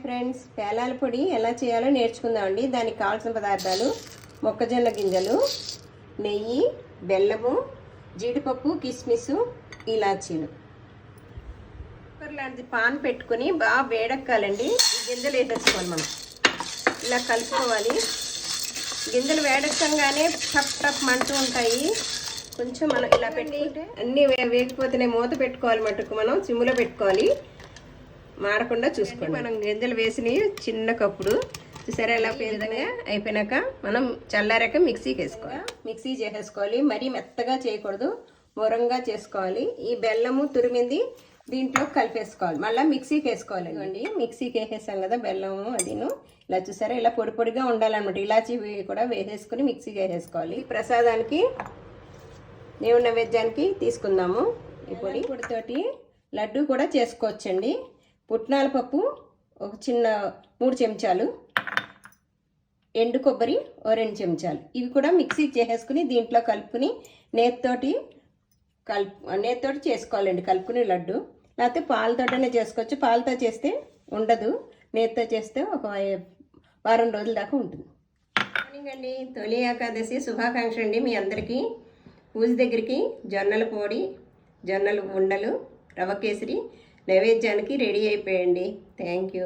Friends, పేలాల పొడి ఎలా చేయాలో నేర్చుకుందామండి. దానికి కావాల్సిన పదార్థాలు: మొక్కజొన్న గింజలు, నెయ్యి, బెల్లము, జీడిపప్పు, కిస్మిస్, ఇలాచీలు. కుక్కర్ లాంటి పాన్ పెట్టుకుని బాగా వేడెక్కాలండి. ఈ గింజలు వేసేసుకోవాలి. మనం ఇలా కలుపుకోవాలి. గింజలు వేడెక్కగానే టప్ టప్ మంటూ ఉంటాయి. కొంచెం మనం ఇలా పెట్టుకుంటే అన్నీ వేగిపోతేనే మూత పెట్టుకోవాలి. మటుకు మనం సిమ్లో పెట్టుకోవాలి, మాడకుండా చూసుకోండి. మనం గింజలు వేసిన చిన్న కప్పుడు చూసారా ఎలా విధంగా అయిపోయినాక మనం చల్లారాక మిక్సీకి వేసుకోవాలి. మిక్సీ చేసేసుకోవాలి. మరీ మెత్తగా చేయకూడదు, మొరంగా చేసుకోవాలి. ఈ బెల్లము తురిమింది దీంట్లో కలిపేసుకోవాలి. మళ్ళీ మిక్సీకి వేసుకోవాలి. అండి మిక్సీకి వేసేసాం కదా బెల్లము, అదిను ఇలా చూసారా ఇలా పొడి పొడిగా ఉండాలన్నమాట. ఇలాచీ కూడా వేసేసుకుని మిక్సీకి వేసేసుకోవాలి. ప్రసాదానికి దేవుడి నైవేద్యానికి తీసుకుందాము. ఈ పొడితోటి లడ్డు కూడా చేసుకోవచ్చండి. పుట్నాల పప్పు ఒక చిన్న 3 చెంచాలు, ఎండు కొబ్బరి 2 చెంచాలు, ఇవి కూడా మిక్సీకి చేసేసుకుని దీంట్లో కలుపుకుని నేతితోటి చేసుకోవాలండి. కలుపుకుని లడ్డు, లేకపోతే పాలతోటనే చేసుకోవచ్చు. పాలతో చేస్తే ఉండదు, నేతితో చేస్తే ఒక వారం రోజుల దాకా ఉంటుంది. మార్నింగ్ అండి, తొలి ఏకాదశి శుభాకాంక్ష అండి మీ అందరికీ. పూజ దగ్గరికి జొన్నల పొడి, జొన్నలు ఉండలు, రవ్వ కేసరి నైవేద్యానికి రెడీ అయిపోయండి. Thank you.